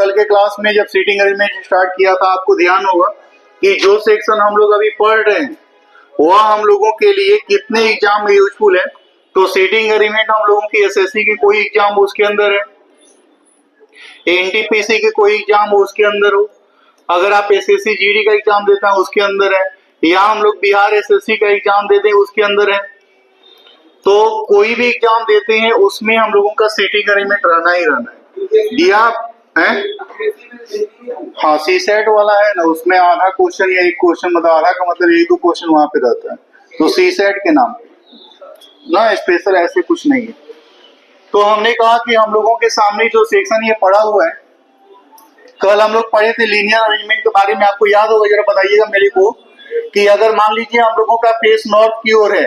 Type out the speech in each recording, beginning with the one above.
कल के क्लास में जब सीटिंग अरेंजमेंट स्टार्ट किया था, आपको ध्यान होगा कि जो सेक्शन हम लोग अभी पढ़ रहे हैं वह हम लोगों के लिए कितने एग्जाम में यूजफुल है। तो सीटिंग अरेंजमेंट हम लोगों की एसएससी की कोई एग्जाम हो उसके अंदर है, एनटीपीसी की कोई एग्जाम हो उसके अंदर हो, अगर आप एसएससी जीडी का एग्जाम देते हैं उसके अंदर है, या हम लोग बिहार एसएससी का एग्जाम देते हैं उसके अंदर है। तो कोई भी एग्जाम देते हैं उसमें हम लोगों का सीटिंग अरेंजमेंट रहना ही रहना है। दिया है? हाँ, सी सेट वाला है ना, उसमें आधा क्वेश्चन या एक क्वेश्चन, मतलब आधा का मतलब एक दो क्वेश्चन वहां पे रहता है, तो सी सेट के नाम ना, स्पेशल ऐसे कुछ नहीं है। तो हमने कहा कि हम लोगों के सामने जो सेक्शन ये पड़ा हुआ है, कल हम लोग पढ़े थे लीनियर अरेंजमेंट के बारे में, आपको याद होगा, जरा बताइएगा मेरे को कि अगर मान लीजिए हम लोगों का फेस नॉर्थ की ओर है,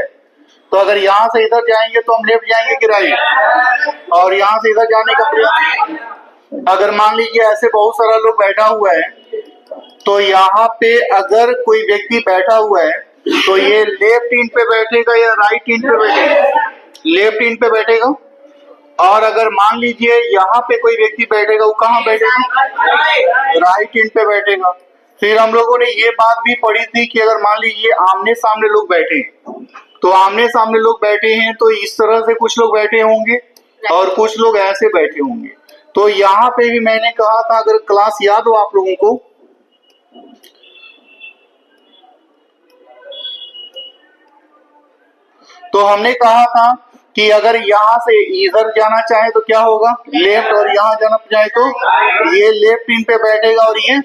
तो अगर यहाँ से इधर जाएंगे तो हम लेफ्ट जाएंगे कि राइट, और यहाँ से इधर जाने का प्रयास, अगर मान लीजिए ऐसे बहुत सारा लोग बैठा हुआ है, तो यहाँ पे अगर कोई व्यक्ति बैठा हुआ है तो ये लेफ्ट इंड पे बैठेगा या राइट इंड पे बैठेगा? लेफ्ट इंड पे बैठेगा। और अगर मान लीजिए यहाँ पे कोई व्यक्ति बैठेगा, वो कहाँ बैठेगा? राइट इंड पे बैठेगा। फिर हम लोगों ने ये बात भी पढ़ी थी कि अगर मान लीजिए आमने सामने लोग बैठे हैं, तो आमने सामने लोग बैठे हैं तो इस तरह से कुछ लोग बैठे होंगे और कुछ लोग ऐसे बैठे होंगे। तो यहाँ पे भी मैंने कहा था, अगर क्लास याद हो आप लोगों को, तो हमने कहा था कि अगर यहाँ से इधर जाना चाहे तो क्या होगा? लेफ्ट, और यहाँ जाना चाहे तो ये लेफ्ट इंड पे बैठेगा और ये,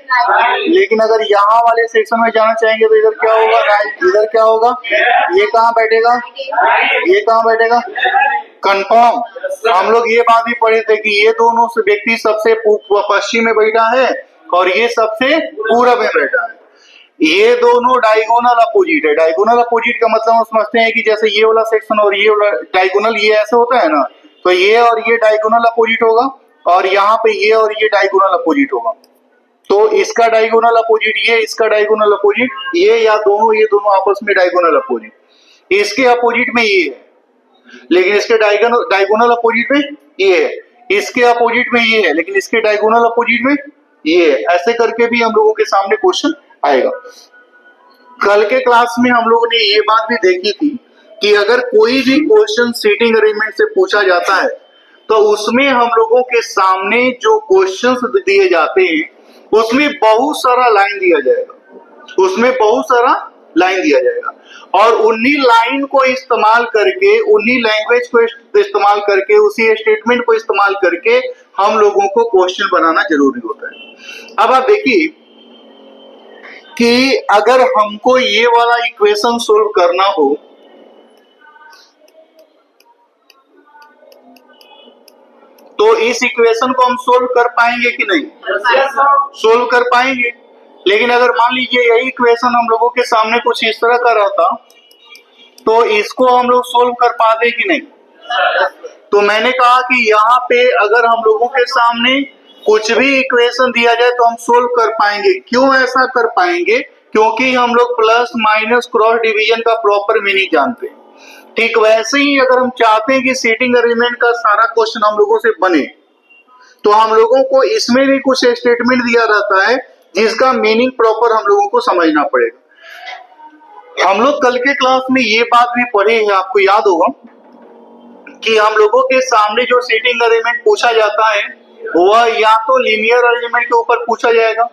लेकिन अगर यहाँ वाले सेक्शन में जाना चाहेंगे तो इधर क्या होगा? राइट। इधर क्या होगा? ये कहाँ बैठेगा? ये कहाँ बैठेगा? कंफर्म। हम लोग ये बात भी पढ़े थे कि ये दोनों से व्यक्ति सबसे पश्चिम में बैठा है और ये सबसे पूरब में बैठा है। ये दोनों डायगोनल अपोजिट है। डायगोनल अपोजिट का मतलब हम समझते हैं कि जैसे ये वाला सेक्शन और ये वाला डायगोनल, ये ऐसे होता है ना, तो ये और ये डायगोनल अपोजिट होगा, और यहाँ पे ये और ये डायगोनल अपोजिट होगा। तो इसका डायगोनल अपोजिट ये, इसका डायगोनल अपोजिट ये, या दोनों, ये दोनों आपस में डायगोनल अपोजिट। इसके अपोजिट में ये है, लेकिन इसके डायगोनल अपोजिट में ये है, इसके अपोजिट में ये है, लेकिन इसके डायगोनल अपोजिट में ये है। ऐसे करके भी हम लोगों के सामने क्वेश्चन आएगा। कल के क्लास में हम लोगों ने ये बात भी देखी थी कि अगर कोई भी क्वेश्चन सीटिंग अरेंजमेंट से पूछा जाता है तो उसमें हम लोगों के सामने जो क्वेश्चंस दिए जाते हैं उसमें बहुत सारा लाइन दिया जाएगा, उसमें बहुत सारा लाइन दिया जाएगा, और उन्हीं लाइन को इस्तेमाल करके, उन्हीं लैंग्वेज को इस्तेमाल करके, उसी स्टेटमेंट को इस्तेमाल करके हम लोगों को क्वेश्चन बनाना जरूरी होता है। अब आप देखिए कि अगर हमको ये वाला इक्वेशन सोल्व करना हो, तो इस इक्वेशन को हम सोल्व कर पाएंगे कि नहीं? सोल्व कर पाएंगे। लेकिन अगर मान लीजिए यही इक्वेशन हम लोगों के सामने कुछ इस तरह का रहता, तो इसको हम लोग सोल्व कर पाते कि नहीं? तो मैंने कहा कि यहाँ पे अगर हम लोगों के सामने कुछ भी इक्वेशन दिया जाए तो हम सोल्व कर पाएंगे। क्यों ऐसा कर पाएंगे? क्योंकि हम लोग प्लस माइनस क्रॉस डिवीजन का प्रॉपर मीनिंग जानते हैं। ठीक वैसे ही अगर हम चाहते हैं कि सीटिंग अरेंजमेंट का सारा क्वेश्चन हम लोगों से बने, तो हम लोगों को इसमें भी कुछ स्टेटमेंट दिया रहता है जिसका मीनिंग प्रॉपर हम लोगों को समझना पड़ेगा। हम लोग कल के क्लास में ये बात भी पढ़े हैं, आपको याद होगा कि हम लोगों के सामने जो सीटिंग अरेंजमेंट पूछा जाता है वह या तो लीनियर अरेंजमेंट के ऊपर पूछा जाएगा,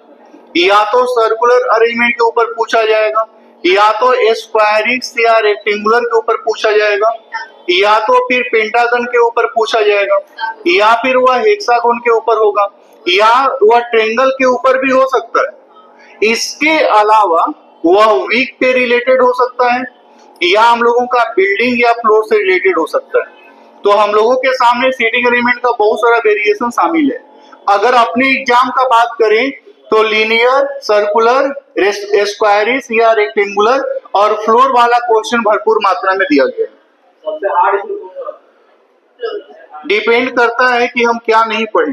या तो सर्कुलर अरेंजमेंट के ऊपर पूछा जाएगा, या तो स्क्वायरिक्स या रेक्टेंगुलर के ऊपर पूछा जाएगा, या तो फिर पेंटागन के ऊपर पूछा जाएगा, या फिर वह हेक्सागोन के ऊपर होगा, या वह ट्रायंगल के ऊपर भी हो सकता है। इसके अलावा वह वीक पे रिलेटेड हो सकता है, या हम लोगों का बिल्डिंग या फ्लोर से रिलेटेड हो सकता है। तो हम लोगों के सामने सीटिंग अरेंजमेंट का बहुत सारा वेरिएशन शामिल है। अगर अपने एग्जाम का बात करें तो लीनियर, सर्कुलर, स्क्वायरिश या रेक्टेंगुलर और फ्लोर वाला क्वेश्चन भरपूर मात्रा में दिया गया है। डिपेंड करता है कि हम क्या नहीं पढ़े।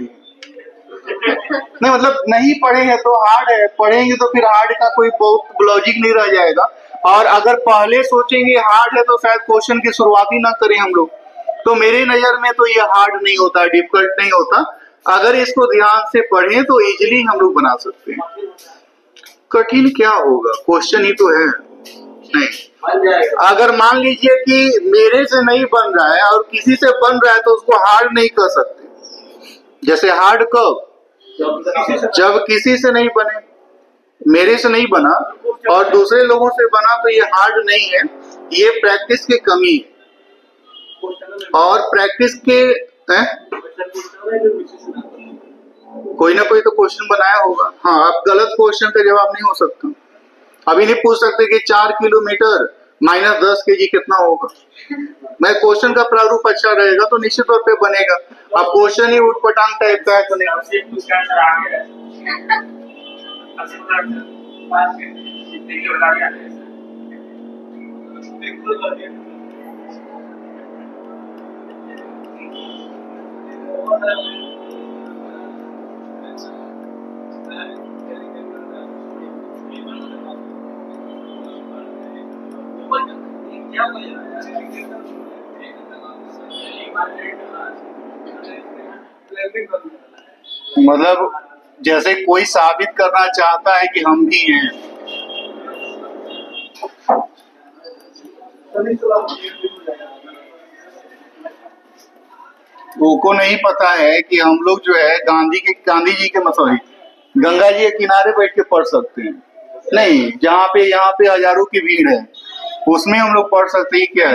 नहीं मतलब नहीं पढ़े हैं तो हार्ड है, पढ़ेंगे तो फिर हार्ड का कोई बहुत लॉजिक नहीं रह जाएगा। और अगर पहले सोचेंगे हार्ड है तो शायद क्वेश्चन की शुरुआत ही ना करें हम लोग। तो मेरी नजर में तो ये हार्ड नहीं होता, डिफिकल्ट नहीं होता, अगर इसको ध्यान से पढ़ें तो इजीली हम लोग बना सकते हैं। कठिन क्या होगा, क्वेश्चन ही तो है। नहीं, अगर मान लीजिए कि मेरे से नहीं बन रहा है और किसी से बन रहा है तो उसको हार्ड नहीं कर सकते। जैसे हार्ड कब, जब किसी से नहीं बने, मेरे से नहीं बना और दूसरे लोगों से बना तो ये हार्ड नहीं है, ये प्रैक्टिस की कमी है। और प्रैक्टिस के कोई ना कोई तो क्वेश्चन बनाया होगा। हाँ, आप गलत क्वेश्चन का जवाब नहीं हो सकता। अभी नहीं पूछ सकते कि 4 किलोमीटर माइनस 10 kg कितना होगा। मैं क्वेश्चन का प्रारूप अच्छा रहेगा तो निश्चित तौर पे बनेगा। अब क्वेश्चन ही उठपटांग टाइप का है तो नहीं। मतलब जैसे कोई साबित करना चाहता है कि हम भी हैं। को नहीं पता है कि हम लोग जो है गांधी जी के मसौरी गंगा जी के किनारे बैठ के पढ़ सकते हैं। नहीं, जहाँ पे यहाँ पे हजारों की भीड़ है उसमें हम लोग पढ़ सकते हैं। क्या है,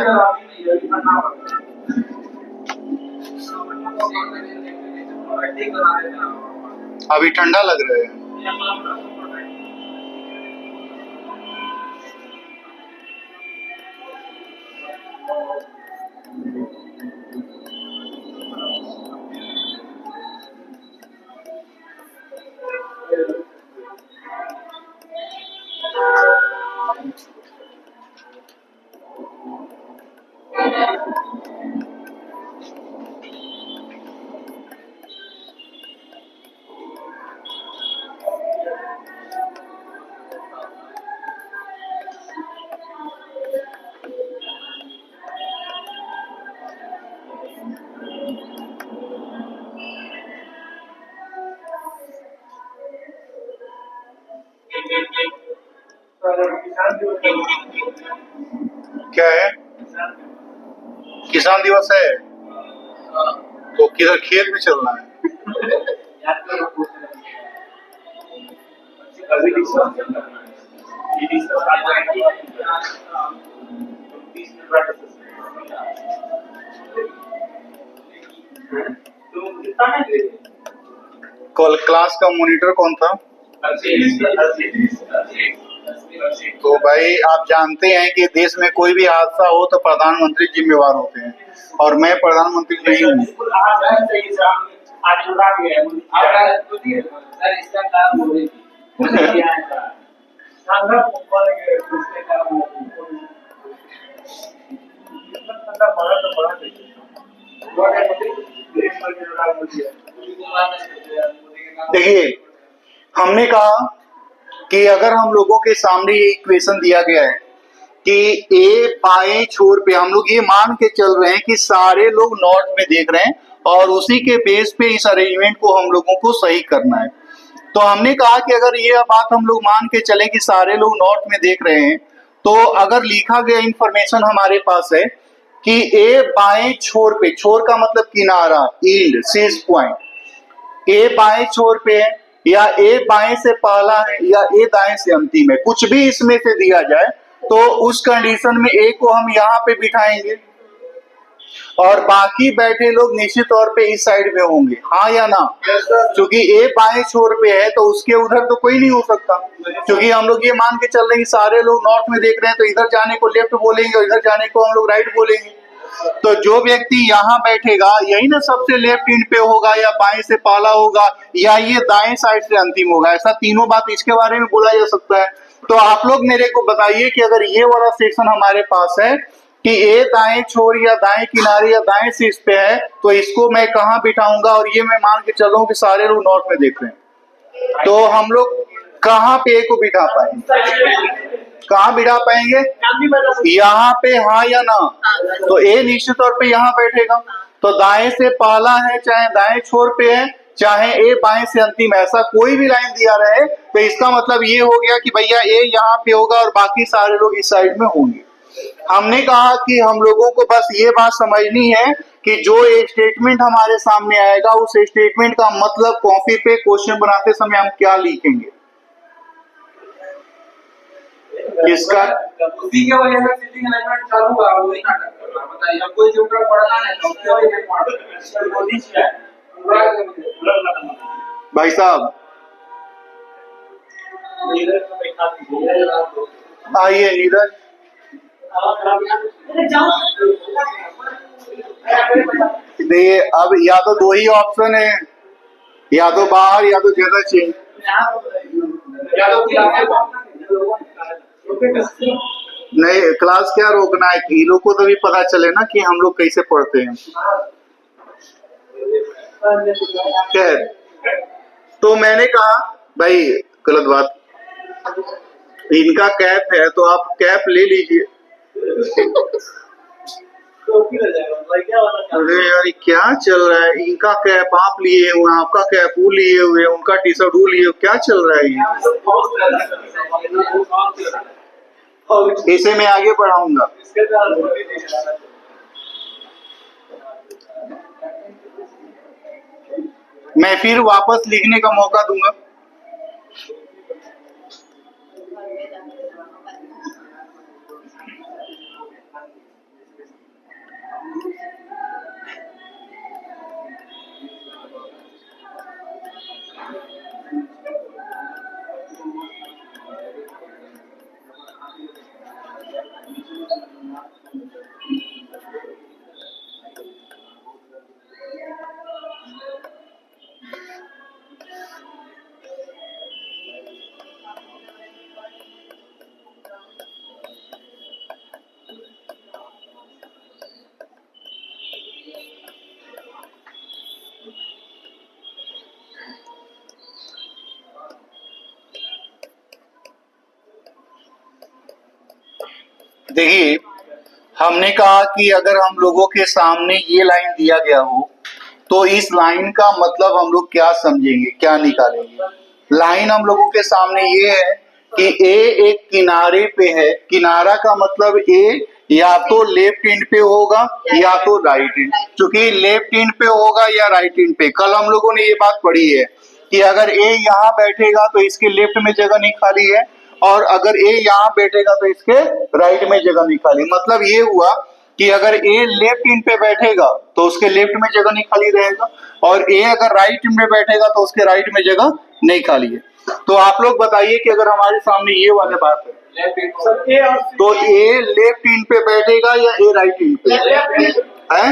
अभी ठंडा लग रहा है। क्या है, किसान दिवस है तो किधर खेत में चलना है। कल क्लास का मॉनिटर कौन था? तो भाई आप जानते हैं कि देश में कोई भी हादसा हो तो प्रधानमंत्री जिम्मेवार होते हैं और मैं प्रधानमंत्री नहीं हूँ। देखिए, हमने कहा कि अगर हम लोगों के सामने ये इक्वेशन दिया गया है कि ए बाएं छोर पे, हम लोग ये मान के चल रहे हैं कि सारे लोग नॉर्थ में देख रहे हैं और उसी के बेस पे इस अरेंजमेंट को हम लोगों को सही करना है। तो हमने कहा कि अगर ये बात हम लोग मान के चले कि सारे लोग नॉर्थ में देख रहे हैं, तो अगर लिखा गया इंफॉर्मेशन हमारे पास है कि ए बाएं छोर पे, छोर का मतलब किनारा, ईल्ड, शीर्ष पॉइंट, ए बाएं छोर पे है या ए बाएं से पहला है या ए दाएं से अंतिम है, कुछ भी इसमें से दिया जाए तो उस कंडीशन में ए को हम यहाँ पे बिठाएंगे और बाकी बैठे लोग निश्चित तौर पे इस साइड में होंगे। हाँ या ना? क्योंकि ए बाएं छोर पे है तो उसके उधर तो कोई नहीं हो सकता, क्योंकि हम लोग ये मान के चल रहे हैं कि सारे लोग नॉर्थ में देख रहे हैं तो इधर जाने को लेफ्ट बोलेंगे और इधर जाने को हम लोग राइट बोलेंगे। तो जो व्यक्ति यहाँ बैठेगा यही ना सबसे लेफ्ट एंड पे होगा या बाएं से पहला होगा या ये दाएं साइड से अंतिम होगा। ऐसा तीनों बात इसके बारे में बोला जा सकता है। तो आप लोग मेरे को बताइए कि अगर ये वाला सेक्शन हमारे पास है कि ए दाएं छोर या दाएं किनारे या दाएं शीर्ष पे है तो इसको मैं कहाँ बिठाऊंगा, और ये मैं मान के चल रहा हूँ कि सारे लोग नॉर्थ में देख रहे हैं, तो हम लोग कहाँ पे ए को बिठा पाएंगे? कहाँ बिठा पाएंगे? यहाँ पे, हाँ या ना? तो ए निश्चित तौर पे यहाँ बैठेगा। तो दाएं से पहला है चाहे दाएं छोर पे है चाहे ए बाएं से अंतिम, ऐसा कोई भी लाइन दिया रहे तो इसका मतलब ये हो गया कि भैया ए यहाँ पे होगा और बाकी सारे लोग इस साइड में होंगे। हमने कहा कि हम लोगों को बस ये बात समझनी है कि जो स्टेटमेंट हमारे सामने आएगा उस स्टेटमेंट का मतलब कॉपी पे क्वेश्चन बनाते समय हम क्या लिखेंगे। इसका उसी की वजह से सिटिंग अलाइनमेंट चालू हुआ, वही नाटक कर रहा है। बताइए, अब कोई चैप्टर पढ़ना नहीं तो क्या वही भाई साहब आइए नीरज, देखिए अब या तो दो ही ऑप्शन है, या तो बाहर या तो जगह चेंज। नहीं, क्लास क्या रोकना है, कि लोग को तो भी पता चले ना कि हम लोग कैसे पढ़ते हैं। खैर, तो मैंने कहा भाई गलत बात, इनका कैप है तो आप कैप ले लीजिए। अरे यार क्या चल रहा है, इनका कैप आप लिए हुए, आपका कैप वो लिए हुए, उनका टी शर्ट वो लिए हुए, क्या चल रहा है ये? इसे मैं आगे बढ़ाऊंगा। मैं फिर वापस लिखने का मौका दूंगा। देखिए, हमने कहा कि अगर हम लोगों के सामने ये लाइन दिया गया हो तो इस लाइन का मतलब हम लोग क्या समझेंगे, क्या निकालेंगे। लाइन हम लोगों के सामने ये है कि ए एक किनारे पे है, किनारा का मतलब ए या तो लेफ्ट एंड पे होगा या तो राइट एंड। चूंकि लेफ्ट एंड पे होगा या राइट एंड पे, कल हम लोगों ने ये बात पढ़ी है कि अगर ए यहाँ बैठेगा तो इसके लेफ्ट में जगह नहीं खाली है, और अगर ए यहाँ बैठेगा तो इसके राइट में जगह नहीं खाली। मतलब ये हुआ कि अगर ए लेफ्ट एंड पे बैठेगा तो उसके लेफ्ट में जगह नहीं खाली रहेगा, और ए अगर राइट में बैठेगा तो उसके राइट में जगह नहीं खाली है। तो आप लोग बताइए कि अगर हमारे सामने ये वाली बात है तो ए लेफ्ट एंड पे बैठेगा या ए राइट एंड पे है?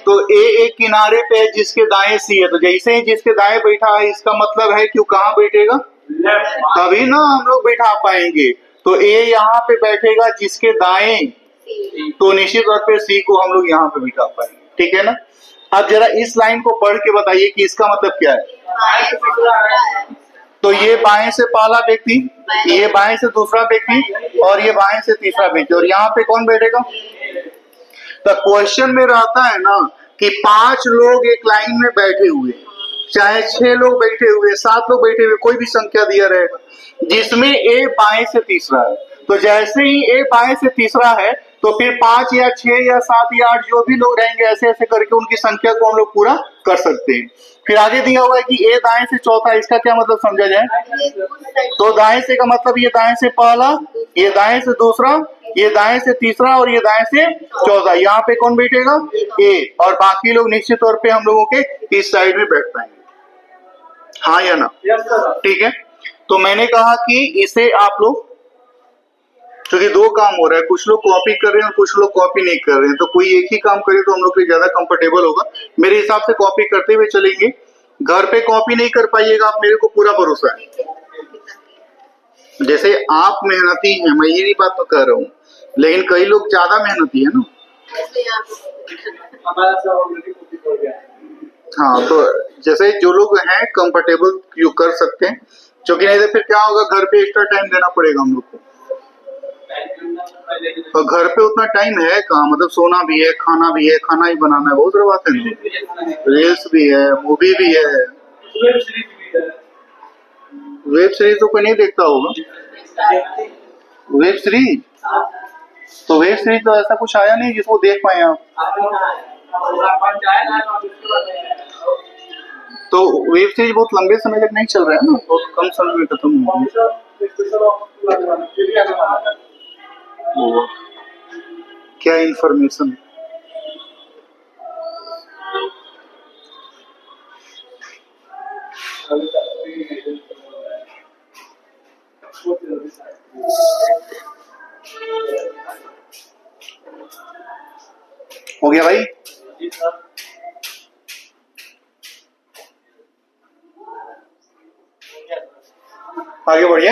तो ए एक किनारे पे है जिसके दाएं सी है, तो जैसे ही जिसके दाएं बैठा है इसका मतलब है कि वो कहाँ बैठेगा, तभी ना हम लोग बैठा पाएंगे। तो ए यहाँ पे बैठेगा जिसके दाएं, तो निश्चित तौर पे सी को हम लोग यहाँ पे बिठा पाएंगे। ठीक है ना। अब जरा इस लाइन को पढ़ के बताइए कि इसका मतलब क्या है। तो ये बाएं से पहला व्यक्ति, ये बाएं से दूसरा व्यक्ति, और ये बाएं से तीसरा व्यक्ति, और यहाँ पे कौन बैठेगा। तो क्वेश्चन में रहता है ना कि 5 लोग एक लाइन में बैठे हुए, चाहे 6 लोग बैठे हुए, 7 लोग बैठे हुए, कोई भी संख्या दिया रहेगा जिसमें ए बाएं से तीसरा है। तो जैसे ही ए बाएं से तीसरा है तो फिर 5 या 6 या 7 या 8 जो भी लोग रहेंगे ऐसे ऐसे करके उनकी संख्या को हम लोग पूरा कर सकते हैं। फिर आगे दिया हुआ है कि ए दाएं से चौथा, इसका क्या मतलब समझा जाए। तो दाएं से का मतलब ये दाएं से पहला, ये दाएं से दूसरा, ये दाएं से तीसरा, और ये दाएं से चौथा। यहाँ पे कौन बैठेगा, ए, और बाकी लोग निश्चित तौर पे हम लोगों के इस साइड में बैठ पाएंगे। हाँ या ना। ठीक है। तो मैंने कहा कि इसे आप लोग, क्योंकि 2 काम हो रहा है, कुछ लोग कॉपी कर रहे हैं और कुछ लोग कॉपी नहीं कर रहे हैं, तो कोई एक ही काम करे तो हम लोग के लिए ज्यादा कंफर्टेबल होगा। मेरे हिसाब से कॉपी करते हुए चलेंगे। घर पे कॉपी नहीं कर पाइएगा आप, मेरे को पूरा भरोसा है। जैसे आप मेहनती हैं, मैं ये बात तो कह रहा हूँ, लेकिन कई लोग ज्यादा मेहनती है ना। हाँ, तो जैसे जो लोग हैं कंफर्टेबल यू कर सकते हैं, क्योंकि नहीं तो फिर क्या होगा, घर पे एक्स्ट्रा टाइम देना पड़ेगा हम लोग को। और घर पे उतना टाइम है कहाँ, मतलब सोना भी है, खाना भी है, खाना ही बनाना है, बहुत सारी बात है ना, रील्स भी है, मूवी भी है। वेब सीरीज भी है। वेब सीरीज तो कोई नहीं देखता होगा। वेब सीरीज तो वेब सीरीज तो ऐसा कुछ आया नहीं जिसको देख पाए आप। तो वेब सीरीज बहुत लंबे समय तक नहीं चल रहा है ना, बहुत कम समय में खत्म हो गया। वो क्या इंफॉर्मेशन। हो गया भाई। आगे बढ़िए।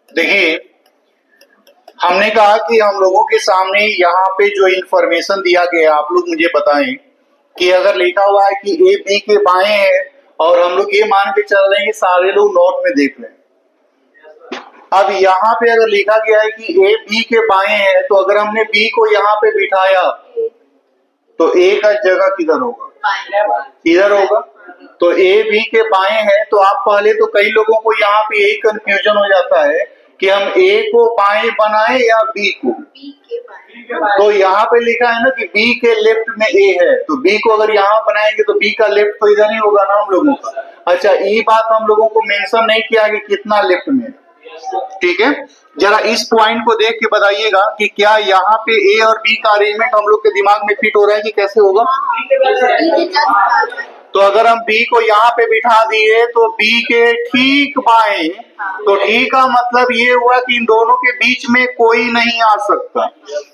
देखिए, हमने कहा कि हम लोगों के सामने यहाँ पे जो इंफॉर्मेशन दिया गया, आप लोग मुझे बताएं कि अगर लिखा हुआ है कि ए बी के बाएं है और हम लोग ये मान के चल रहे हैं कि सारे लोग नोट में देख लें। अब यहाँ पे अगर लिखा गया है कि ए बी के बाएं है, तो अगर हमने बी को यहाँ पे बिठाया तो ए का जगह किधर होगा? इधर होगा। तो ए बी के बाएं है, तो आप पहले तो कई लोगों को यहाँ पे यही कंफ्यूजन हो जाता है कि हम ए को बाएं बनाए या बी को। तो यहाँ पे लिखा है ना कि बी के लेफ्ट में ए है, तो बी को अगर यहाँ बनाएंगे तो बी का लेफ्ट तो इधर ही होगा ना हम लोगों का। अच्छा, ये बात हम लोगों को मेंशन नहीं किया कि कितना लेफ्ट में। ठीक है, जरा इस पॉइंट को देख के बताइएगा कि क्या यहाँ पे ए और बी का अरेंजमेंट हम लोग के दिमाग में फिट हो रहा है कि कैसे होगा। तो अगर हम बी को यहाँ पे बिठा दिए तो बी के ठीक बाएं, तो ठीक का मतलब ये हुआ कि इन दोनों के बीच में कोई नहीं आ सकता।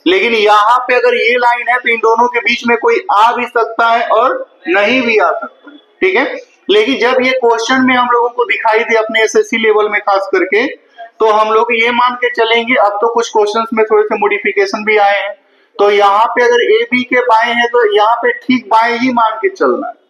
लेकिन यहाँ पे अगर ये लाइन है तो इन दोनों के बीच में कोई आ भी सकता है और नहीं भी आ सकता है। ठीक है, लेकिन जब ये क्वेश्चन में हम लोगों को दिखाई दे अपने एसएससी लेवल में खास करके, तो हम लोग ये मान के चलेंगे। अब तो कुछ क्वेश्चंस में थोड़े से मॉडिफिकेशन भी आए हैं, तो यहाँ पे अगर ए बी के बाएं है तो यहाँ पे ठीक बाएं ही मान के चलना है।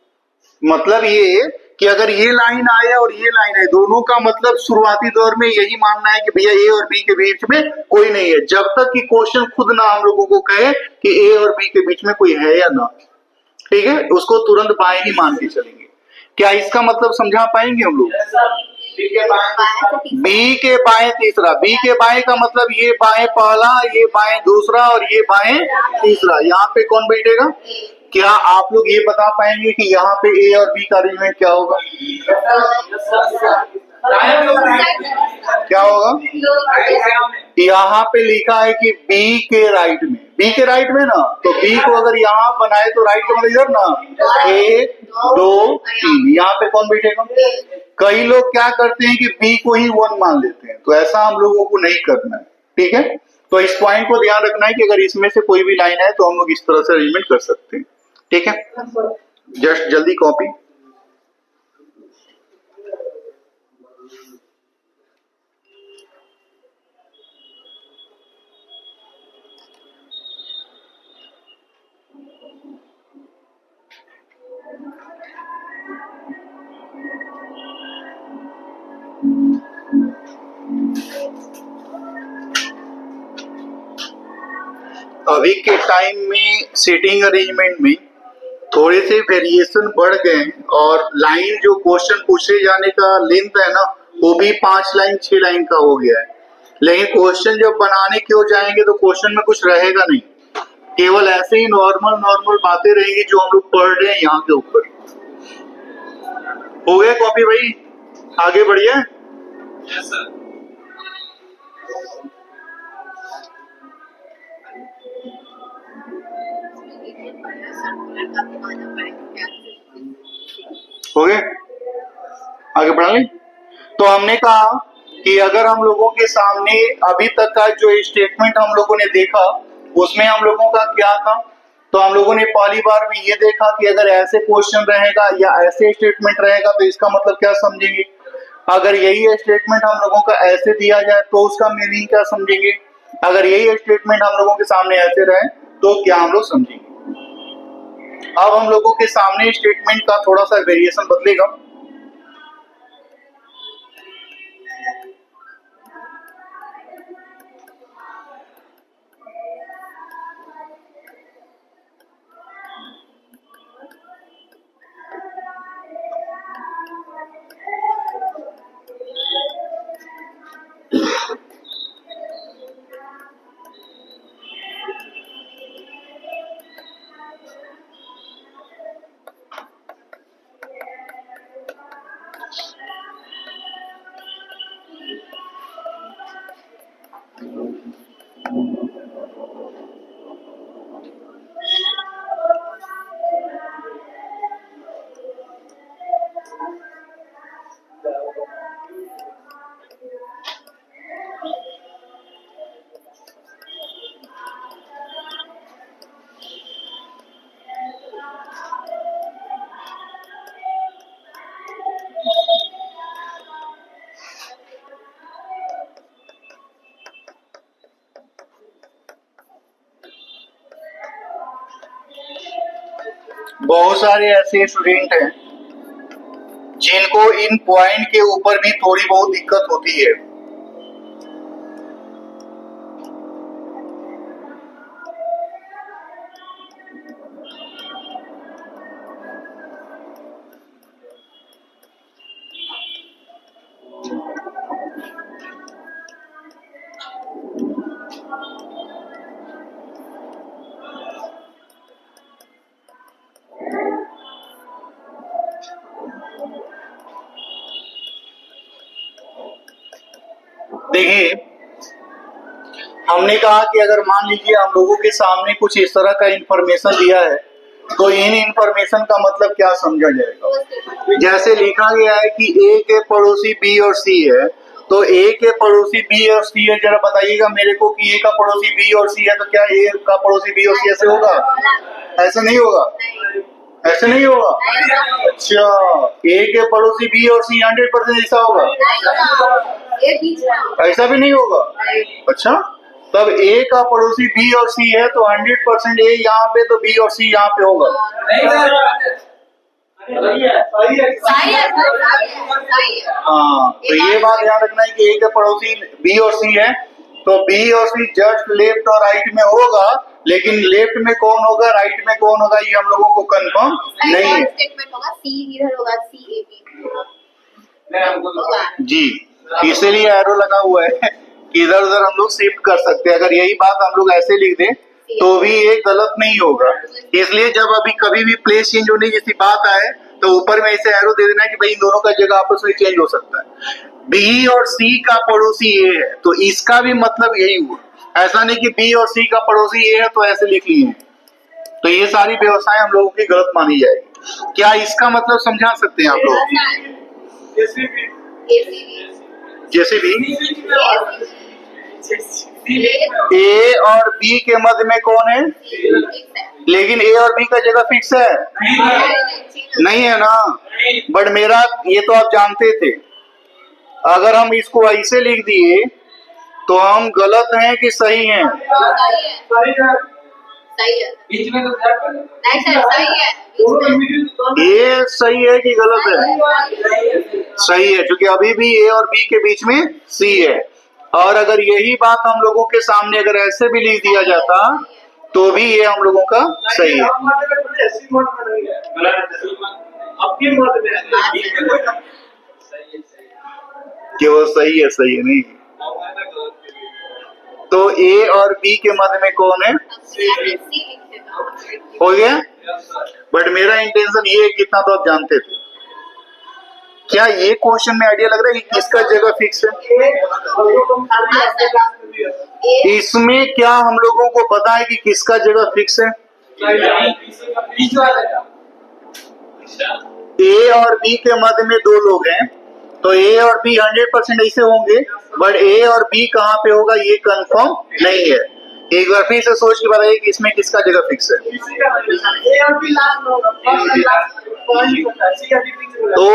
मतलब ये कि अगर ये लाइन आया और ये लाइन है, दोनों का मतलब शुरुआती दौर में यही मानना है कि भैया ए और बी के बीच में कोई नहीं है, जब तक कि क्वेश्चन खुद ना हम लोगों को कहे कि ए और बी के बीच में कोई है या ना। ठीक है, उसको तुरंत बाएं ही मान के चलेंगे। क्या इसका मतलब समझा पाएंगे हम लोग? बी के बाएं तीसरा, बी के बाएं का मतलब ये बाएं पहला, ये बाएं दूसरा और ये बाएं तीसरा। यहाँ पे कौन बैठेगा? क्या आप लोग ये बता पाएंगे कि यहाँ पे ए और बी का अरेंजमेंट क्या होगा? क्या होगा? यहाँ पे लिखा है कि बी के राइट में, बी के राइट में ना, तो बी को अगर यहाँ बनाए तो राइट मतलब इधर ना, 1 2 3, यहाँ पे कौन बैठेगा? कई लोग क्या करते हैं कि बी को ही 1 मान लेते हैं, तो ऐसा हम लोगों को नहीं करना है। ठीक है, तो इस पॉइंट को ध्यान रखना है कि अगर इसमें से कोई भी लाइन है तो हम लोग इस तरह से अरेंजमेंट कर सकते हैं। ठीक है, जस्ट जल्दी कॉपी। अभी के टाइम में सीटिंग अरेंजमेंट में थोड़े से वेरिएशन बढ़ गए हैं और लाइन जो क्वेश्चन पूछे जाने का लेंथ है ना, वो भी 5 लाइन 6 लाइन का हो गया है। लेकिन क्वेश्चन जब बनाने की ओर जाएंगे तो क्वेश्चन में कुछ रहेगा नहीं, केवल ऐसे ही नॉर्मल नॉर्मल बातें रहेंगी जो हम लोग पढ़ रहे हैं यहाँ के ऊपर। हो गया कॉपी भाई, आगे बढ़िए। Yes sir. हो गए, आगे बढ़ा लें। तो हमने कहा कि अगर हम लोगों के सामने अभी तक का जो स्टेटमेंट हम लोगों ने देखा उसमें हम लोगों का क्या था, तो हम लोगों ने पहली बार में ये देखा कि अगर ऐसे क्वेश्चन रहेगा या ऐसे स्टेटमेंट रहेगा तो इसका मतलब क्या समझेंगे। अगर यही स्टेटमेंट हम लोगों का ऐसे दिया जाए तो उसका मीनिंग क्या समझेंगे। अगर यही स्टेटमेंट हम लोगों के सामने ऐसे रहे तो क्या हम लोग समझेंगे। अब हम लोगों के सामने स्टेटमेंट का थोड़ा सा वेरिएशन बदलेगा। बहुत सारे ऐसे स्टूडेंट हैं जिनको इन पॉइंट के ऊपर भी थोड़ी बहुत दिक्कत होती है। देखिए, हमने कहा कि अगर मान लीजिए हम लोगों के सामने कुछ इस तरह का इंफॉर्मेशन दिया है तो इन इंफॉर्मेशन का मतलब क्या समझा जाएगा। जैसे लिखा गया है कि ए के पड़ोसी बी और सी है, तो ए के पड़ोसी बी और सी है, जरा बताइएगा मेरे को कि ए का पड़ोसी बी और सी है तो क्या ए का पड़ोसी बी और सी ऐसे होगा। ऐसे नहीं होगा, ऐसे नहीं होगा। अच्छा, ए के पड़ोसी बी और सी 100% ऐसा होगा, ऐसा भी नहीं होगा। अच्छा, तब ए का पड़ोसी बी और सी है तो 100% ए यहाँ पे तो बी और सी यहाँ पे होगा। हाँ, तो ये बात ध्यान रखना है कि ए के पड़ोसी बी और सी है तो बी और सी जस्ट लेफ्ट और राइट में होगा, लेकिन लेफ्ट में कौन होगा राइट में कौन होगा ये हम लोगों को कंफर्म नहीं है। जी, इसीलिए एरो लगा हुआ है कि इधर उधर हम लोग शिफ्ट कर सकते हैं। अगर यही बात हम लोग ऐसे लिख दें तो भी ये गलत नहीं होगा। इसलिए जब अभी कभी भी प्लेस चेंज होने जैसी बात आए तो ऊपर में ऐसे एरो दे देना है कि भाई इन दोनों का जगह आपस में चेंज हो सकता है। बी और सी का पड़ोसी ए है तो इसका भी मतलब यही हुआ। ऐसा नहीं कि बी और सी का पड़ोसी ए है तो ऐसे लिख लिए, तो ये सारी व्यवस्थाएं हम लोगों की गलत मानी जाएगी। क्या इसका मतलब समझा सकते हैं आप लोग। जैसे भी ए और बी के मध्य में कौन है, लेकिन ए और बी का जगह फिक्स है नहीं है ना। बट मेरा ये तो आप जानते थे, अगर हम इसको ऐसे लिख दिए तो हम गलत हैं कि सही हैं। ये सही है कि गलत है, सही है, क्योंकि अभी भी ए और बी के बीच में सी है। और अगर यही बात हम लोगों के सामने अगर ऐसे भी लिख दिया जाता तो भी ये हम लोगों का सही है। कि वो सही है नहीं। तो ए और बी के मध्य में कौन है? हो गया। बट मेरा इंटेंशन ये है कि इतना तो आप जानते थे। क्या ये क्वेश्चन में आइडिया लग रहा है कि किसका जगह फिक्स है? इसमें क्या हम लोगों को पता है कि किसका जगह फिक्स है? ए और बी के मध्य में दो लोग हैं, तो ए और बी 100% ऐसे होंगे, बट ए और बी कहाँ पे होगा ये कंफर्म नहीं है। एक बार फिर से सोच के बताइए कि इसमें किसका जगह फिक्स है? तो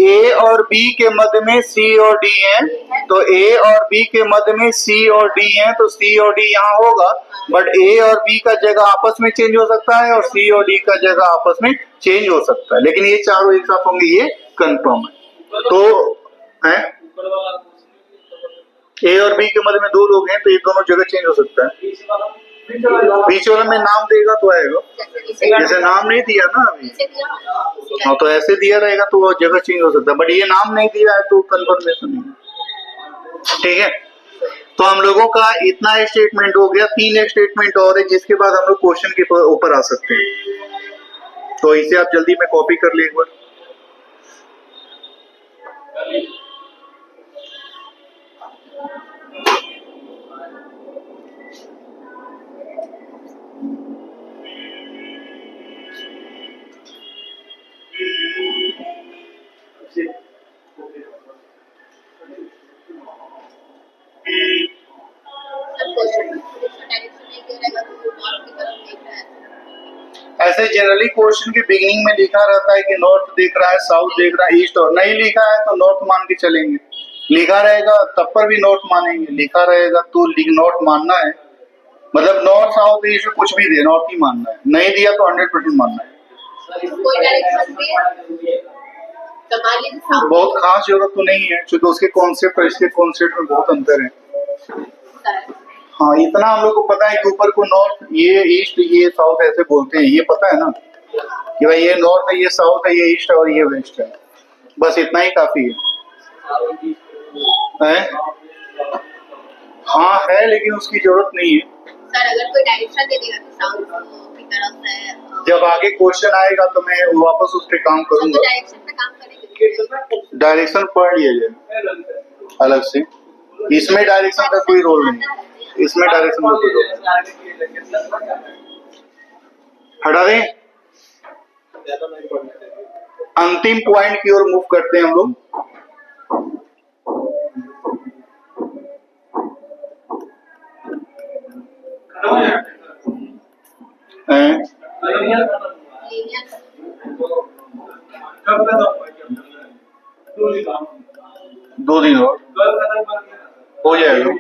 ए और बी के मध्य में सी और डी है, तो ए और बी के मध्य में सी और डी है, तो सी और डी यहाँ होगा, बट ए और बी का जगह आपस में चेंज हो सकता है और सी और डी का जगह आपस में चेंज हो सकता है, लेकिन ये चारों एक साथ होंगे ये कंफर्म है। तो है ए और बी के मध्य में दो लोग हैं, तो ये दोनों जगह चेंज हो सकता है। बीच वाला में नाम देगा तो आएगा, जैसे नाम नहीं दिया ना अभी, हाँ तो ऐसे दिया रहेगा तो वो जगह चेंज हो सकता है, बट ये नाम नहीं दिया है तो कंफर्मेशन नहीं। ठीक है, तो हम लोगों का इतना स्टेटमेंट हो गया, 3 स्टेटमेंट और है जिसके बाद हम लोग क्वेश्चन के ऊपर आ सकते हैं। तो इसे आप जल्दी में कॉपी कर ले एक बार। ऐसे जनरली क्वेश्चन के बिगिनिंग में लिखा रहता है कि नॉर्थ देख रहा है, साउथ देख रहा है, ईस्ट, और नहीं लिखा है तो नॉर्थ मान के चलेंगे, लिखा रहेगा तब पर भी नॉर्थ मानेंगे, लिखा रहेगा तो नॉर्थ मानना है, मतलब नॉर्थ साउथ ईस्ट कुछ भी दे नॉर्थ ही मानना है, नहीं दिया तो 100% मानना है। बहुत खास जरूरत तो नहीं है, क्योंकि उसके कॉन्सेप्ट और इसके कॉन्सेप्ट में बहुत अंतर है। हाँ, इतना हम लोग को पता है कि ऊपर को नॉर्थ, ये ईस्ट, ये साउथ ऐसे बोलते हैं, ये पता है ना कि भाई ये नॉर्थ है, ये साउथ है, ये ईस्ट है और ये वेस्ट है, बस इतना ही काफी है? हाँ है, लेकिन उसकी जरूरत नहीं है। सर अगर कोई डायरेक्शन दे देगा कि साउथ की तरफ है, जब आगे क्वेश्चन आएगा तो मैं वापस उस पर काम करूंगा। डायरेक्शन पे काम करेंगे, डायरेक्शन पढ़ लिया जाए अलग से, इसमें डायरेक्शन का कोई रोल नहीं, इसमें डायरेक्शन का कोई रोल नहीं। हटा दें, अंतिम पॉइंट की ओर मूव करते हैं हम लोग। दो दिन और हो जाएगा।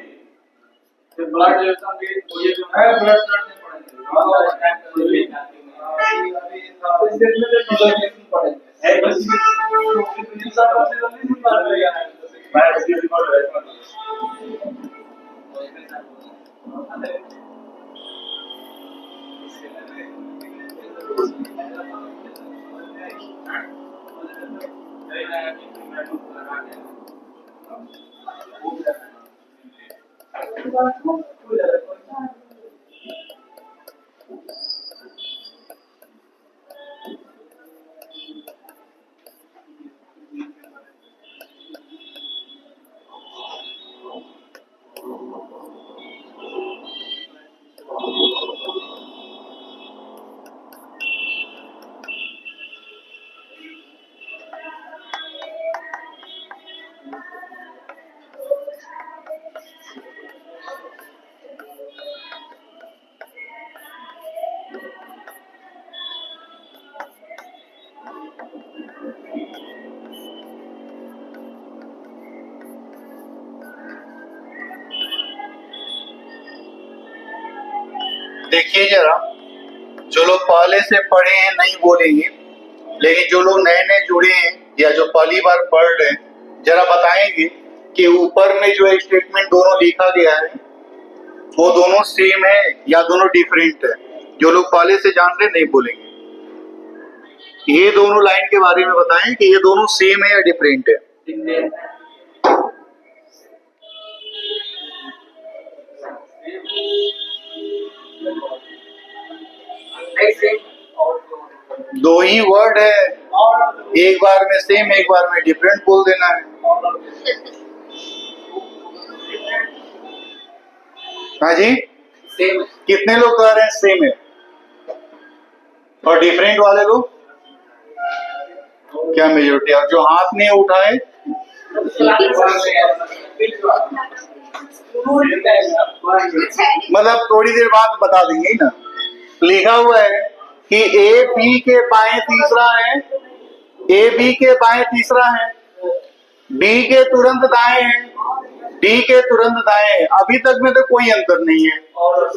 देखिए जरा, जो लोग पहले से पढ़े हैं नहीं बोलेंगे, लेकिन जो लोग नए नए जुड़े हैं या जो पहली बार पढ़ रहे हैं, जरा बताएंगे कि ऊपर में जो स्टेटमेंट दोनों लिखा गया है वो दोनों सेम है या दोनों डिफरेंट है। जो लोग पहले से जान रहे नहीं बोलेंगे, ये दोनों लाइन के बारे में बताएं कि ये दोनों सेम है या डिफरेंट है। दो ही वर्ड है, एक बार में सेम एक बार में डिफरेंट बोल देना है। हाँ जी, सेम कितने लोग कह रहे हैं सेम है और डिफरेंट वाले लोग क्या मेजोरिटी? और जो हाथ नहीं उठाए मतलब थोड़ी देर बाद बता देंगे ना। लिखा हुआ है कि ए बी के बाएं तीसरा है, ए बी के बाएं तीसरा है, बी के तुरंत दाएं है, डी के तुरंत दाएं है। अभी तक में तो कोई अंतर नहीं है,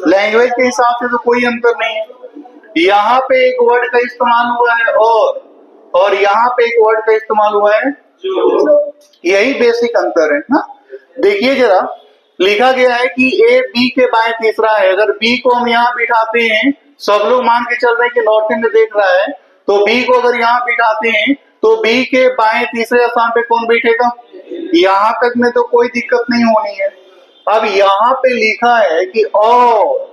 लैंग्वेज के हिसाब से तो कोई अंतर नहीं है। यहाँ पे एक वर्ड का इस्तेमाल हुआ है और यहाँ पे एक वर्ड का इस्तेमाल हुआ है, यही बेसिक अंतर है ना। देखिए जरा, लिखा गया है कि ए बी के बाएं तीसरा है। अगर बी को हम यहाँ बिठाते हैं, सब लोग मान के चल रहे हैं कि नॉर्थ इंडिया देख रहा है, तो बी को अगर यहाँ बिठाते हैं तो बी के बाएं तीसरे स्थान पे कौन बैठेगा? यहाँ तक में तो कोई दिक्कत नहीं होनी है। अब यहाँ पे लिखा है कि और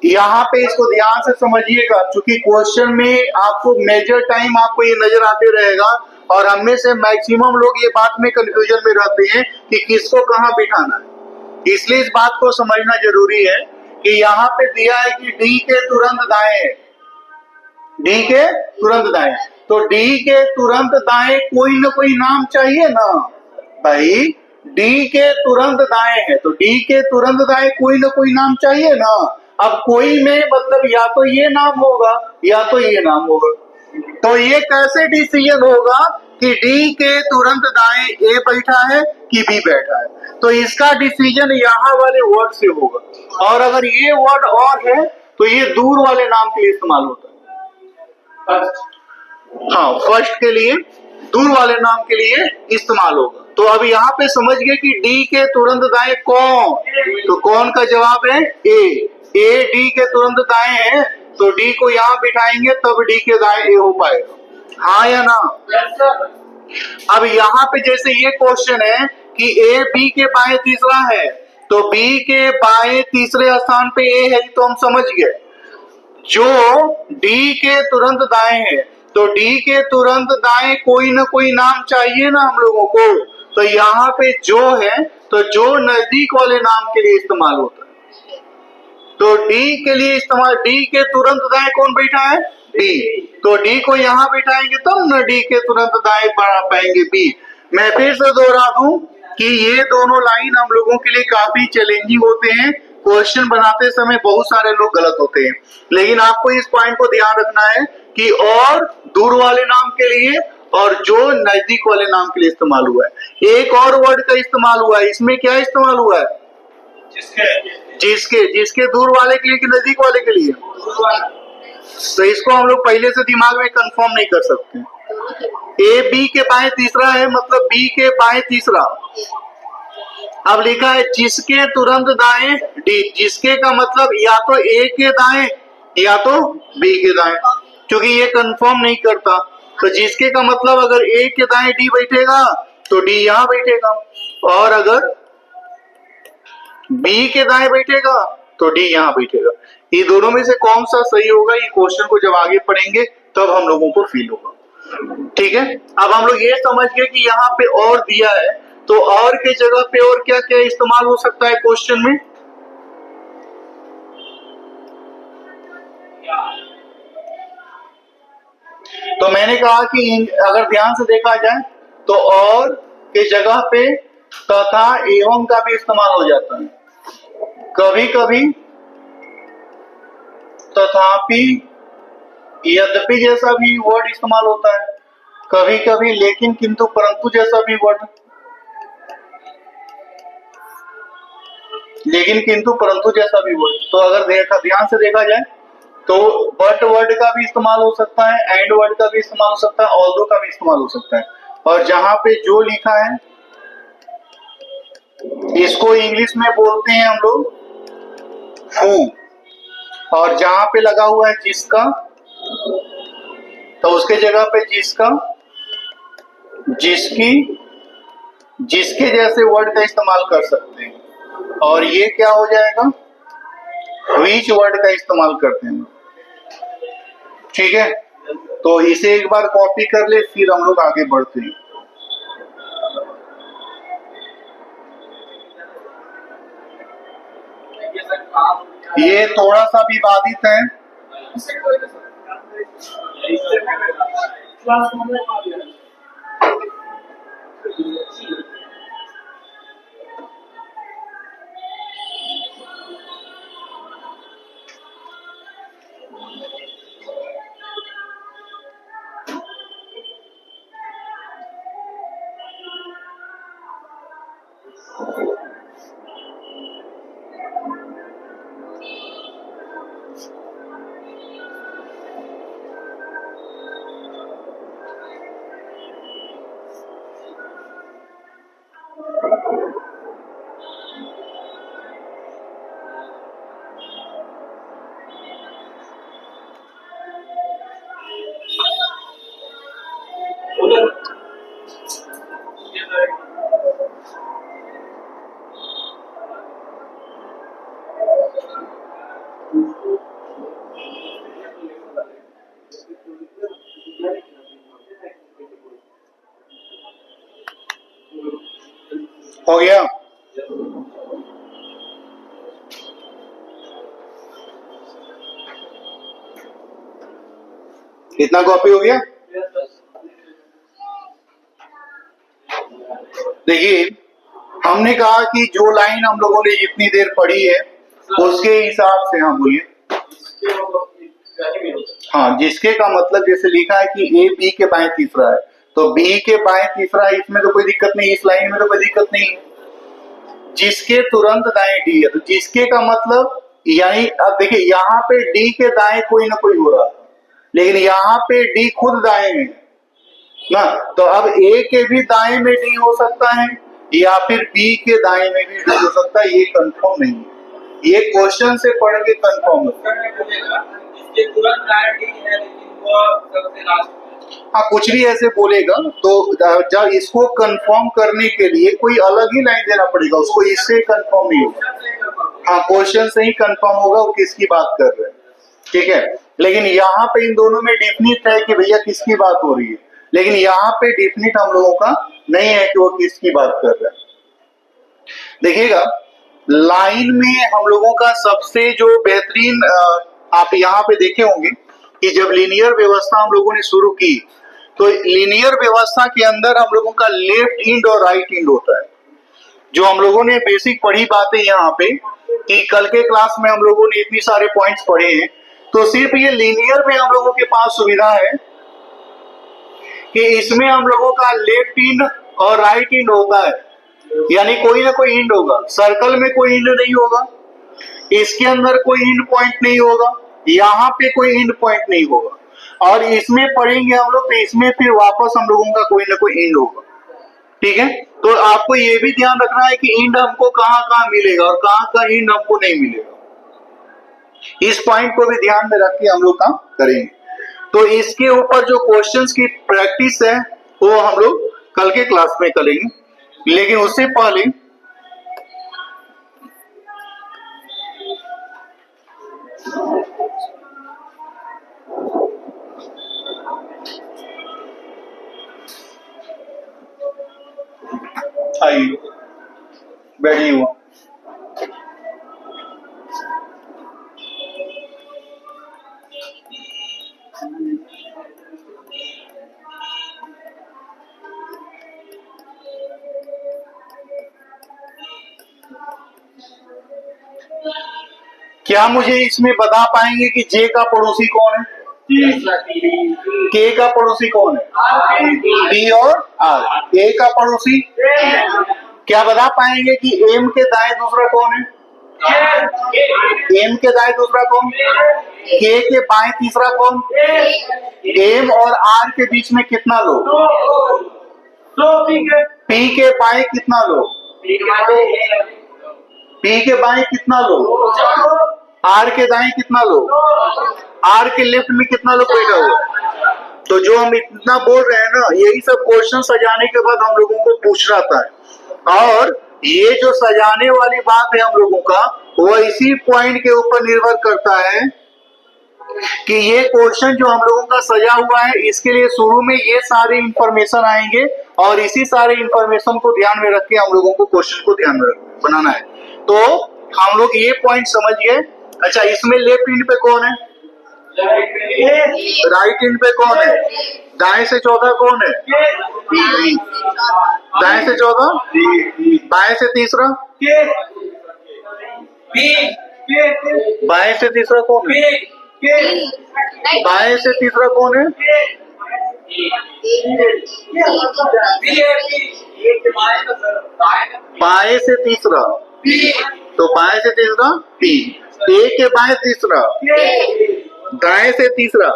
यहाँ पे इसको ध्यान से समझिएगा, क्योंकि क्वेश्चन में आपको मेजर टाइम आपको ये नजर आते रहेगा और हम में से मैक्सिमम लोग ये बात में कंफ्यूजन में रहते हैं कि किसको कहाँ बिठाना है। इसलिए इस बात को समझना जरूरी है कि यहाँ पे दिया है कि डी के तुरंत दाएं है, डी के तुरंत दाएं, तो डी के तुरंत दाएं कोई ना कोई नाम चाहिए ना भाई। डी के तुरंत दाएं है तो डी के तुरंत दाएं कोई ना कोई नाम चाहिए ना। अब कोई में मतलब या तो ये नाम होगा या तो ये नाम होगा। तो ये कैसे डिसीजन होगा कि डी के तुरंत दाएं ए बैठा है कि बी बैठा है? तो इसका डिसीजन यहाँ वाले वर्ड से होगा। और अगर ये वर्ड और है तो ये दूर वाले नाम के लिए इस्तेमाल होता है। हाँ, फर्स्ट के लिए दूर वाले नाम के लिए इस्तेमाल होगा। तो अब यहाँ पे समझ गए कि डी के तुरंत दाएं कौन, तो कौन का जवाब है ए। ए डी के तुरंत दाएं है तो डी को यहाँ बिठाएंगे तब डी के दाएं ए हो पाएगा, हाँ या ना? अब यहाँ पे जैसे ये क्वेश्चन है कि ए बी के बाएं तीसरा है तो बी के बाएं तीसरे स्थान पे ए है, तो हम समझ गए। जो डी के तुरंत दाएं है तो डी के तुरंत दाएं कोई ना कोई नाम चाहिए ना हम लोगों को। तो यहाँ पे जो है तो जो नजदीक वाले नाम के लिए इस्तेमाल होता है। तो डी के लिए इस्तेमाल, डी के तुरंत दाएं कौन बैठा है? डी। तो डी को यहाँ बिठाएंगे तब न डी के तुरंत दाएं बढ़ा पाएंगे बी। मैं फिर से दोहरा दूं कि ये दोनों लाइन हम लोगों के लिए काफी चैलेंजिंग होते हैं। क्वेश्चन बनाते समय बहुत सारे लोग गलत होते हैं, लेकिन आपको इस पॉइंट को ध्यान रखना है कि और दूर वाले नाम के लिए और जो नजदीक वाले नाम के लिए इस्तेमाल हुआ है। एक और वर्ड का इस्तेमाल हुआ है, इसमें क्या इस्तेमाल हुआ है? जिसके दूर वाले के लिए कि नजदीक वाले के लिए? तो इसको हम लोग पहले से दिमाग में कंफर्म नहीं कर सकते। ए बी के बाएं तीसरा है मतलब बी के बाएं तीसरा। अब लिखा है जिसके तुरंत दाएं डी, जिसके का मतलब या तो ए के दाएं या तो बी के दाएं, क्योंकि ये कंफर्म नहीं करता। तो जिसके का मतलब अगर ए के दाएं डी बैठेगा तो डी यहाँ बैठेगा, और अगर बी के दाएं बैठेगा तो डी यहाँ बैठेगा। ये दोनों में से कौन सा सही होगा, ये क्वेश्चन को जब आगे पढ़ेंगे तब हम लोगों को फील होगा। ठीक है, अब हम लोग ये समझ गए कि यहाँ पे और दिया है, तो और के जगह पे और क्या क्या इस्तेमाल हो सकता है क्वेश्चन में? तो मैंने कहा कि अगर ध्यान से देखा जाए तो और के जगह पे तथा एवं का भी इस्तेमाल हो जाता है। कभी कभी तथापि, यद्यपि जैसा भी वर्ड इस्तेमाल होता है, कभी कभी लेकिन, किंतु, परंतु जैसा भी वर्ड, लेकिन, किंतु, परंतु जैसा भी वर्ड। तो अगर ध्यान से देखा जाए तो बट वर्ड का भी इस्तेमाल हो सकता है, एंड वर्ड का भी इस्तेमाल हो सकता है, ऑल्दो का भी इस्तेमाल हो सकता है। और जहां पे जो लिखा है इसको इंग्लिश में बोलते हैं हम लोग हु, और जहां पे लगा हुआ है जिसका तो उसके जगह पे जिसका, जिसकी, जिसके जैसे वर्ड का इस्तेमाल कर सकते हैं। और ये क्या हो जाएगा? विच वर्ड का इस्तेमाल करते हैं। ठीक है, तो इसे एक बार कॉपी कर ले, फिर हम लोग आगे बढ़ते हैं। ये थोड़ा सा विवादित है। हो गया? इतना कॉपी हो गया? देखिए, हमने कहा कि जो लाइन हम लोगों ने जितनी देर पढ़ी है उसके हिसाब से हम बोलिए। हाँ, जिसके का मतलब जैसे लिखा है कि ए बी के बाएं तीसरा है, तो बी के बाएं तीसरा है, इसमें तो कोई दिक्कत नहीं, इस लाइन में तो कोई दिक्कत नहीं है। जिसके तुरंत दाएं डी है, तो जिसके का मतलब यानी अब देखिए यहाँ पे डी के दाएं कोई ना कोई हो रहा था, लेकिन यहाँ पे डी खुद दाएं में ना, तो अब ए के भी दाएं में डी हो सकता है या फिर बी के दाएं में भी डी हो सकता है, ये कंफर्म नहीं है। ये क्वेश्चन से पढ़ के कंफर्म हाँ, कुछ भी ऐसे बोलेगा तो जब इसको कंफर्म करने के लिए कोई अलग ही लाइन देना पड़ेगा उसको, इससे कंफर्म नहीं होगा। हाँ, क्वेश्चन से ही कंफर्म होगा वो किसकी बात कर रहे हैं। ठीक है, लेकिन यहाँ पे इन दोनों में डिफिनिट है कि भैया किसकी बात हो रही है, लेकिन यहाँ पे डिफिनिट हम लोगों का नहीं है कि वो किसकी बात कर रहे हैं। देखिएगा, लाइन में हम लोगों का सबसे जो बेहतरीन आप यहाँ पे देखे होंगे कि जब लीनियर व्यवस्था हम लोगों ने शुरू की, तो लीनियर व्यवस्था के अंदर हम लोगों का लेफ्ट इंड और राइट इंड होता है। जो हम लोगों ने बेसिक पढ़ी बातें यहाँ पे कि कल के क्लास में हम लोगों ने इतनी सारे पॉइंट्स पढ़े हैं, तो सिर्फ ये लीनियर में हम लोगों के पास सुविधा है कि इसमें हम लोगों का लेफ्ट इंड और राइट इंड होता है, यानी कोई ना कोई इंड होगा। सर्कल में कोई इंड नहीं होगा, इसके अंदर कोई इंड पॉइंट नहीं होगा, यहाँ पे कोई इंड पॉइंट नहीं होगा, और इसमें पढ़ेंगे हम लोग तो इसमें फिर वापस हम लोगों का कोई ना कोई इंड होगा। ठीक है, तो आपको ये भी ध्यान रखना है कि इंड हमको कहाँ कहाँ मिलेगा और कहाँ का इंड हमको नहीं मिलेगा। इस पॉइंट को भी ध्यान में रख के हम लोग काम करेंगे। तो इसके ऊपर जो क्वेश्चंस की प्रैक्टिस है वो हम लोग कल के क्लास में करेंगे, लेकिन उससे पहले आइए बैठिए हुआ। क्या मुझे इसमें बता पाएंगे कि जे का पड़ोसी कौन है? के का पड़ोसी कौन है? डी और आर। ए का पड़ोसी क्या बता पाएंगे कि एम के दाएं दूसरा कौन है? एम के दाएं दूसरा कौन? के बाएं तीसरा कौन? एम और आर के बीच में कितना लो? पी के बाएं कितना लो? पी के बाएं कितना लो? आर के दाएं कितना लो? आर के लेफ्ट में कितना लो बैठा हुआ? तो जो हम इतना बोल रहे हैं ना, यही सब क्वेश्चन सजाने के बाद हम लोगों को पूछ रहा था। और ये जो सजाने वाली बात है हम लोगों का, वो इसी पॉइंट के ऊपर निर्भर करता है कि ये क्वेश्चन जो हम लोगों का सजा हुआ है, इसके लिए शुरू में ये सारे इंफॉर्मेशन आएंगे और इसी सारे इंफॉर्मेशन को ध्यान में रख के हम लोगों को क्वेश्चन को ध्यान में बनाना है। तो हम लोग ये पॉइंट समझ गए। अच्छा, इसमें लेफ्ट इंड पे कौन है? राइट इंड पे कौन है? दाएं से चौथा कौन है? दाएं से चौथा, बाएं से तीसरा, बाएं से तीसरा कौन है? बाएं से तीसरा कौन है? बाएं से तीसरा, तो बाएं से तीसरा पी, ए के बाएं तीसरा, दाएं से तीसरा,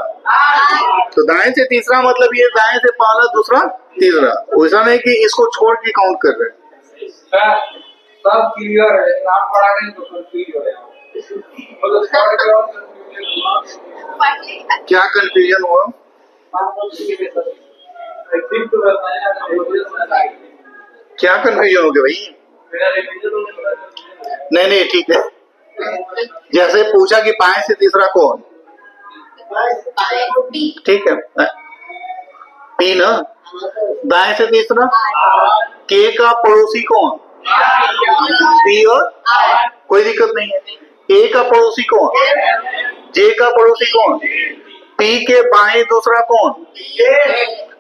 तो दाएं से तीसरा मतलब ये दाएं से पहला दूसरा तीसरा। वैसा नहीं कि इसको छोड़ के काउंट कर रहे हैं। सब क्लियर है, लेकिन आप पढ़ा नहीं तो कंफ्यूज हो रहे हो। क्या कंफ्यूजन हुआ? क्या कंफ्यूजन हो गया भाई? नहीं ठीक है। जैसे पूछा कि बाएं से तीसरा कौन, ठीक है, पी ना। दाएं से तीसरा, के का पड़ोसी कौन? पी और कोई दिक्कत नहीं है। ए का पड़ोसी कौन? जे का पड़ोसी कौन? पी के बाएं दूसरा कौन?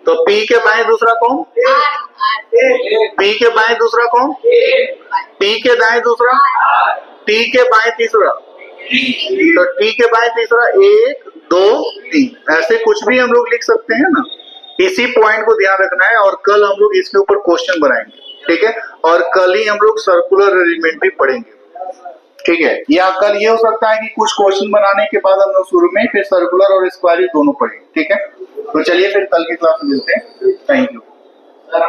तो पी के बाएं दूसरा कौन? पी के बाएं दूसरा कौन? पी के दाएं दूसरा, टी के बाएं तीसरा, तो टी के बाएं तीसरा 1 2 3, ऐसे कुछ भी हम लोग लिख सकते हैं ना। इसी पॉइंट को ध्यान रखना है और कल हम लोग इसके ऊपर क्वेश्चन बनाएंगे, ठीक है। और कल ही हम लोग सर्कुलर अरेंजमेंट भी पढ़ेंगे, ठीक है। या कल ये हो सकता है कि कुछ क्वेश्चन बनाने के बाद हम लोग शुरू में फिर सर्कुलर और स्क्वायर दोनों पढ़ेंगे, ठीक है। तो चलिए फिर कल की क्लास में मिलते हैं। Thank you.